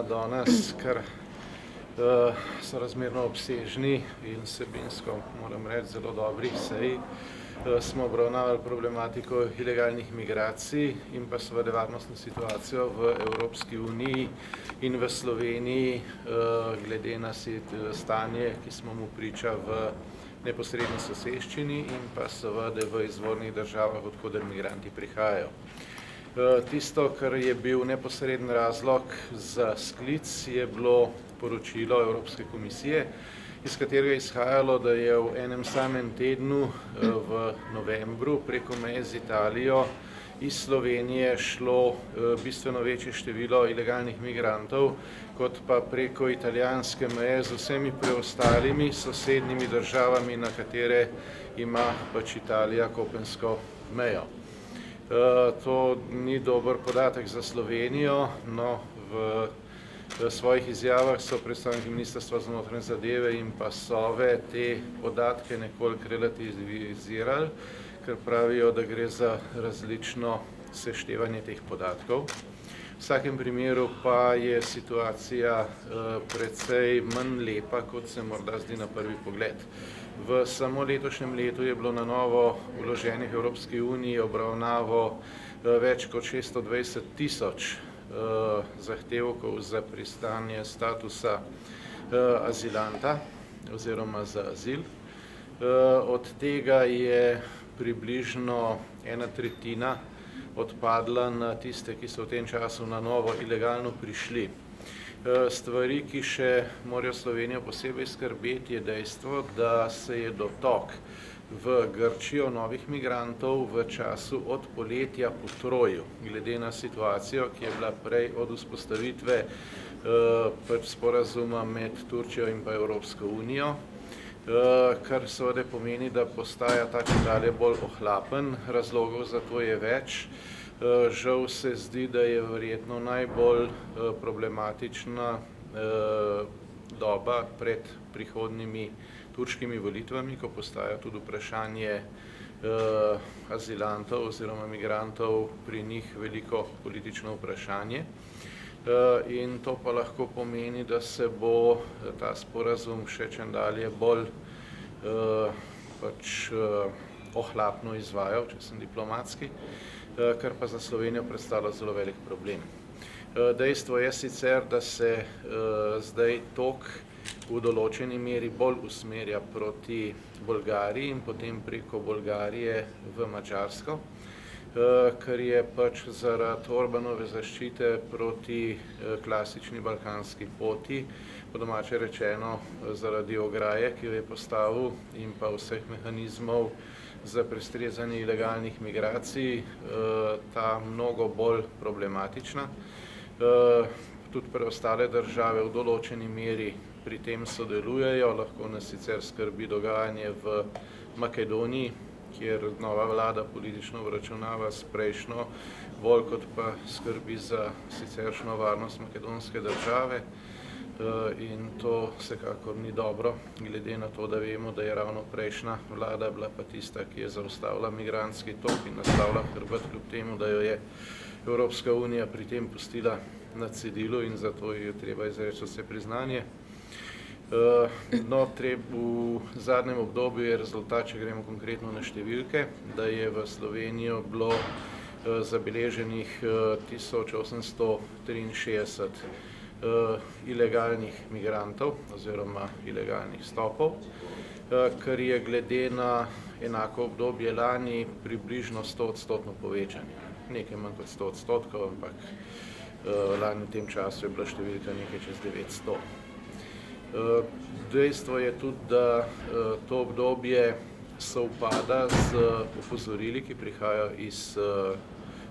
danes, ker so razmerno obsežni in vsebinsko, moram reči, zelo dobrih sej, smo obravnavali problematiko ilegalnih migracij in pa seveda varnostno situacijo v Evropski uniji in v Sloveniji, glede na stanje, ki smo mu priča v neposredni soseščini in pa seveda v izvornih državah, odkoder migranti prihajajo. Tisto, kar je bil neposreden razlog za sklic, je bilo poročilo Evropske komisije, iz katerega je izhajalo, da je v enem samem tednu v novembru preko meje z Italijo iz Slovenije šlo bistveno večje število ilegalnih migrantov, kot pa preko italijanske meje z vsemi preostalimi sosednjimi državami, na katere ima pač Italija kopensko mejo. To ni dober podatek za Slovenijo, no v svojih izjavah so predstavniki Ministrstva za notranje zadeve in pa Sove te podatke nekoliko relativizirali, ker pravijo, da gre za različno seštevanje teh podatkov. V vsakem primeru pa je situacija precej manj lepa, kot se morda zdi na prvi pogled. V samo letošnjem letu je bilo na novo vloženih Evropski uniji obravnavo več kot 620 000 zahtevkov za pristanje statusa azilanta oziroma za azil. Od tega je približno 1/3 odpadla na tiste, ki so v tem času na novo ilegalno prišli. Stvari, ki še morajo Slovenijo posebej skrbeti, je dejstvo, da se je dotok v Grčijo novih migrantov v času od poletja potrojil, glede na situacijo, ki je bila prej od vzpostavitve sporazuma med Turčijo in pa Evropsko unijo, kar seveda pomeni, da postaja tako dalje bolj ohlapen. Razlogov za to je več. Žal se zdi, da je verjetno najbolj problematična doba pred prihodnjimi turškimi volitvami, ko postaja tudi vprašanje azilantov oziroma migrantov pri njih veliko politično vprašanje. In to pa lahko pomeni, da se bo ta sporazum še čedalje bolj ohlapno izvajal, če sem diplomatski, kar pa za Slovenijo predstavlja zelo velik problem. Dejstvo je sicer, da se zdaj tok v določeni meri bolj usmerja proti Bolgariji in potem preko Bolgarije v Madžarsko, kar je pač zaradi Orbanove zaščite proti klasični balkanski poti, po domače rečeno zaradi ograje, ki jo je postavil, in pa vseh mehanizmov za prestrezanje ilegalnih migracij, ta mnogo bolj problematična. Tudi preostale države v določeni meri pri tem sodelujejo, lahko nas sicer skrbi dogajanje v Makedoniji, kjer nova vlada politično obračunava s prejšnjo, bolj kot pa skrbi za siceršnjo varnost makedonske države. In to vsekakor ni dobro, glede na to, da vemo, da je ravno prejšnja vlada bila pa tista, ki je zaustavila migrantski tok in nastavila hrbet, kljub temu, da jo je Evropska unija pri tem pustila na cedilu in zato je treba izreči vse priznanje. V zadnjem obdobju je rezultat, če gremo konkretno na številke, da je v Slovenijo bilo zabeleženih 1863 ilegalnih migrantov oziroma ilegalnih stopov, kar je glede na enako obdobje lani približno 100% povečanje. Nekaj manj kot 100%, ampak lani v tem času je bila številka nekaj čez 900. Dejstvo je tudi, da to obdobje sovpada z opozorili, ki prihajajo iz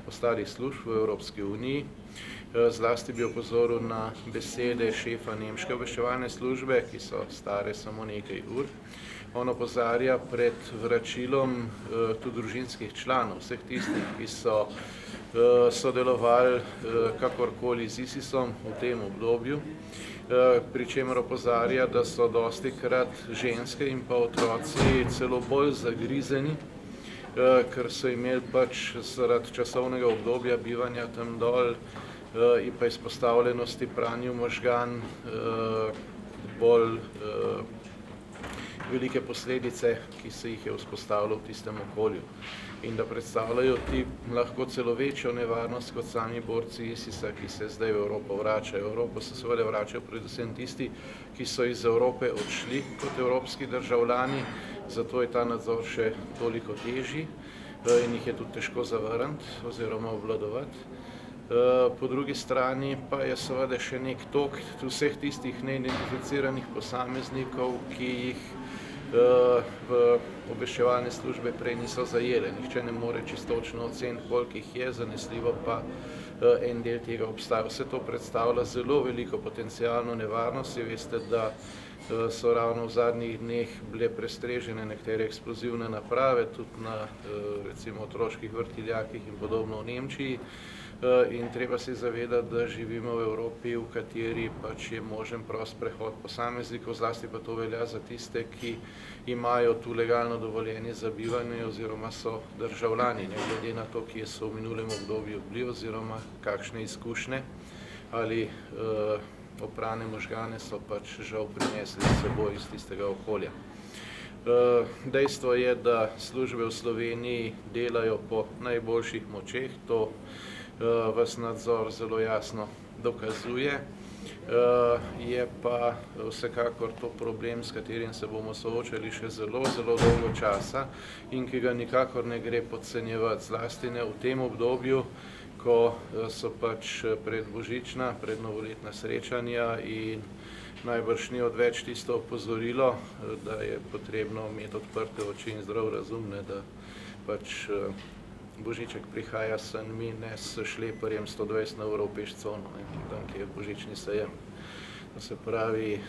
ostalih služb v Evropski uniji. Zlasti bi opozoril na besede šefa nemške obveščevalne službe, ki so stare samo nekaj ur. On opozarja pred vračilom tudi družinskih članov, vseh tistih, ki so sodelovali kakorkoli z ISIS-om v tem obdobju, pri čemer opozarja, da so dostikrat ženske in pa otroci celo bolj zagrizeni, ker so imeli pač zaradi časovnega obdobja bivanja tam dol in pa izpostavljenosti pranju možgan bolj velike posledice, ki se jih je vzpostavilo v tistem okolju. In da predstavljajo ti lahko celo večjo nevarnost kot sami borci ISIS-a, ki se zdaj v Evropo vračajo. V Evropo se seveda vračajo predvsem tisti, ki so iz Evrope odšli kot evropski državljani, zato je ta nadzor še toliko težji in jih je tudi težko zavrniti oziroma obvladovati. Po drugi strani pa je seveda še nek tok vseh tistih neidentificiranih posameznikov, ki jih v obveščevalne službe prej niso zajele. Nihče ne more čistočno oceniti, koliko jih je, zanesljivo pa en del tega obstaja. Vse to predstavlja zelo veliko potencialno nevarnost. Veste, da so ravno v zadnjih dneh bile prestrežene nekatere eksplozivne naprave, tudi na recimo otroških vrtiljakih in podobno v Nemčiji. In treba se zavedati, da živimo v Evropi, v kateri pač je možen prost prehod posameznikov, zlasti pa to velja za tiste, ki imajo tu legalno dovoljenje za bivanje oziroma so državljani, ne glede na to, kje so v minulem obdobju bili oziroma kakšne izkušnje ali oprane možgane so pač žal prinesli s seboj iz tistega okolja. Dejstvo je, da službe v Sloveniji delajo po najboljših močeh, to vas nadzor zelo jasno dokazuje. Je pa vsekakor to problem, s katerim se bomo soočali še zelo dolgo časa in ki ga nikakor ne gre podcenjevati, zlasti ne v tem obdobju, ko so pač predbožična, prednovoletna srečanja in najbrž ni odveč tisto opozorilo, da je potrebno imeti odprte oči in zdrav razum, da pač Božiček prihaja sen mi, ne s šleparjem 120 na uro v pešcono, tam, kje je božični sejem. To se pravi,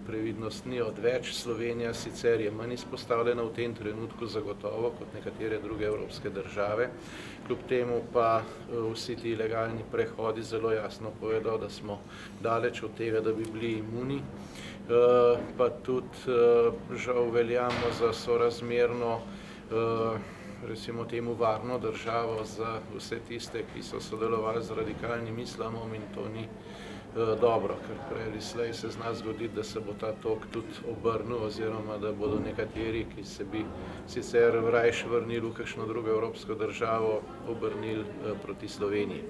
previdnost ni odveč. Slovenija sicer je manj izpostavljena v tem trenutku zagotovo kot nekatere druge evropske države. Kljub temu pa vsi ti ilegalni prehodi zelo jasno povedo, da smo daleč od tega, da bi bili imuni. Pa tudi žal veljamo za sorazmerno recimo temu varno državo za vse tiste, ki so sodelovali z radikalnim islamom in to ni dobro, ker prej ali slej se zna zgoditi, da se bo ta tok tudi obrnil oziroma da bodo nekateri, ki se bi sicer rajš vrnili v kakšno drugo evropsko državo, obrnili proti Sloveniji.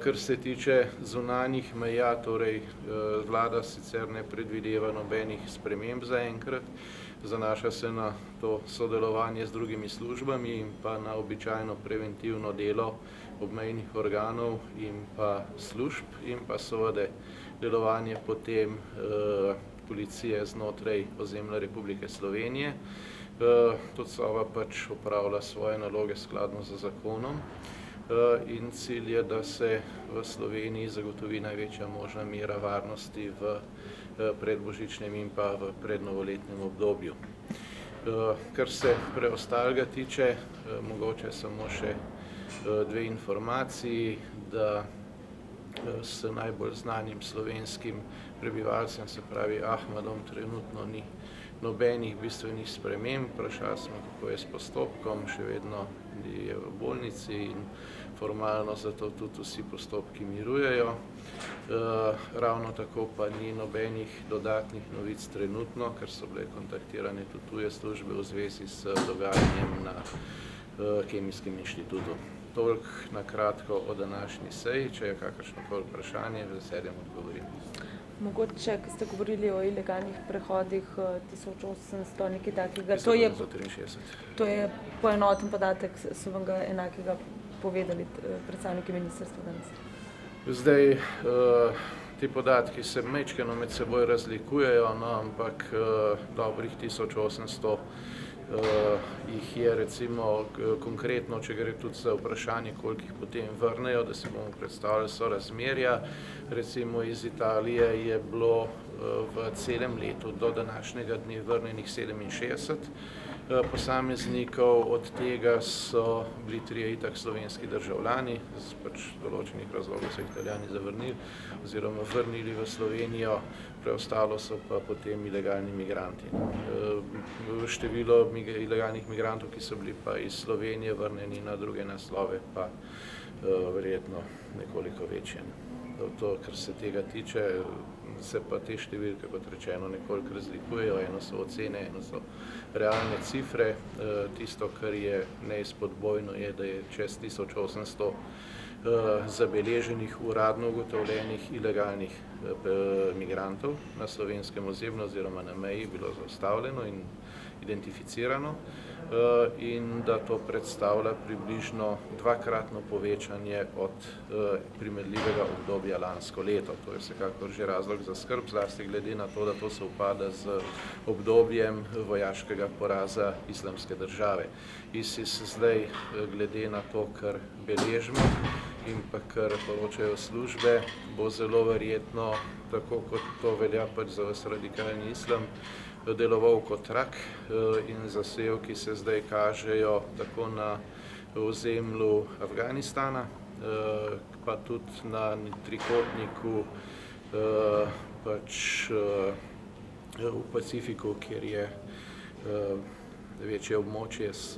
Kar se tiče zunanjih meja, torej vlada sicer ne predvideva nobenih sprememb zaenkrat, zanaša se na to sodelovanje z drugimi službami in pa na običajno preventivno delo obmejnih organov in pa služb in pa seveda delovanje potem policije znotraj ozemlja Republike Slovenije. Tudi Sova pač opravlja svoje naloge skladno z zakonom in cilj je, da se v Sloveniji zagotovi največja možna mera varnosti v predbožičnem in pa v prednovoletnem obdobju. Kar se preostalega tiče, mogoče samo še dve informaciji, da s najbolj znanim slovenskim prebivalcem, se pravi Ahmadom, trenutno ni nobenih bistvenih sprememb. Vprašali smo, kako je s postopkom, še vedno je v bolnici in formalno zato tudi vsi postopki mirujejo. Ravno tako pa ni nobenih dodatnih novic trenutno, ker so bile kontaktirane tudi tuje službe v zvezi s dogajanjem na Kemijskem inštitutu. Toliko na kratko o današnji seji, če je kakršnokoli vprašanje, z veseljem odgovorim. Mogoče, ko ste govorili o ilegalnih prehodih 1800, nekaj takega, 1963. To je poenoten podatek, so vam ga enakega povedali predstavniki ministrstva danes? Zdaj, ti podatki se majčkeno med seboj razlikujejo, no, ampak dobrih 1800 jih je recimo konkretno, če gre tudi za vprašanje, koliko jih potem vrnejo, da si bomo predstavljali sorazmerja. Recimo iz Italije je bilo v celem letu do današnjega dne vrnenih 67 posameznikov, od tega so bili 3 itak slovenski državljani, z pač določenih razlogov so Italijani zavrnili oziroma vrnili v Slovenijo, preostalo so pa potem ilegalni migranti. Število ilegalnih migrantov, ki so bili pa iz Slovenije vrnjeni na druge naslove, pa verjetno nekoliko večje. To, kar se tega tiče, se pa te številke, kot rečeno, nekoliko razlikujejo. Eno so ocene, eno so realne cifre. Tisto, kar je neizpodbojno, je, da je čez 1800 zabeleženih, uradno ugotovljenih ilegalnih migrantov na slovenskem ozemlju oziroma na meji bilo zaustavljeno in identificirano in da to predstavlja približno 2-kratno povečanje od primerljivega obdobja lansko leto. To je vsekakor že razlog za skrb, zlasti glede na to, da to sovpada z obdobjem vojaškega poraza Islamske države. ISIS zdaj, glede na to, kar beležimo in pa kar poročajo službe, bo zelo verjetno, tako kot to velja pač za vas radikalni islam, deloval kot rak in zasev, ki se zdaj kažejo tako na ozemlju Afganistana, pa tudi na trikotniku pač v Pacifiku, kjer je večje območje s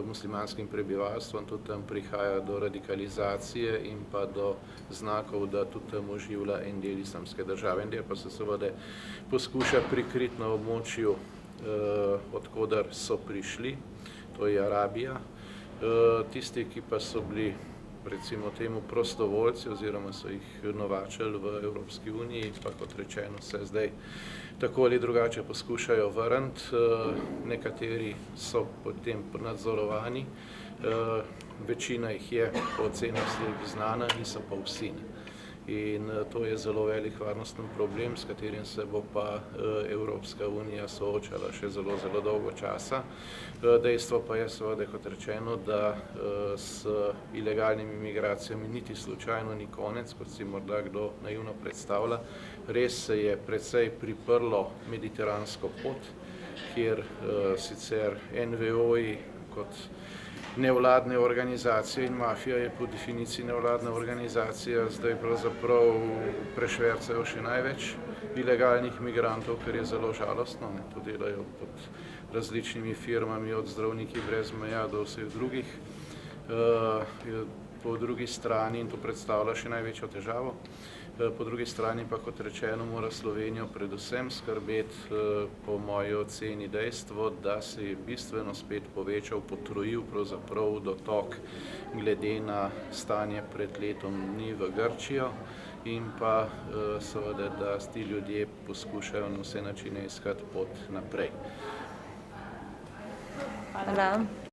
muslimanskim prebivalstvom, tudi tam prihaja do radikalizacije in pa do znakov, da tudi tam oživlja en del Islamske države. En del pa se seveda poskuša prikriti na območju, odkudar so prišli, to je Arabija. Tisti, ki pa so bili, recimo temu, prostovoljci oziroma so jih novačili v Evropski uniji, pa kot rečeno se zdaj tako ali drugače poskušajo vrniti. Nekateri so potem nadzorovani, večina jih je po ocenah služb znana, niso pa vsi. In to je zelo velik varnostni problem, s katerim se bo pa Evropska unija soočala še zelo, zelo dolgo časa. Dejstvo pa je seveda, kot rečeno, da s ilegalnimi migracijami niti slučajno ni konec, kot si morda kdo naivno predstavlja. Res se je precej priprlo mediteransko pot, kjer sicer NVO-ji kot nevladne organizacije in mafija je po definiciji nevladna organizacija, zdaj pravzaprav prešvercajo še največ ilegalnih migrantov, kar je zelo žalostno. To delajo pod različnimi firmami, od Zdravniki brez meja do vseh drugih. Po drugi strani, in to predstavlja še največjo težavo, po drugi strani pa, kot rečeno, mora Slovenijo predvsem skrbeti, po moji oceni, dejstvo, da se je bistveno spet povečal, potrojil pravzaprav dotok glede na stanje pred letom dni v Grčijo in pa seveda, da ti ljudje poskušajo na vse načine iskati pot naprej. Hvala.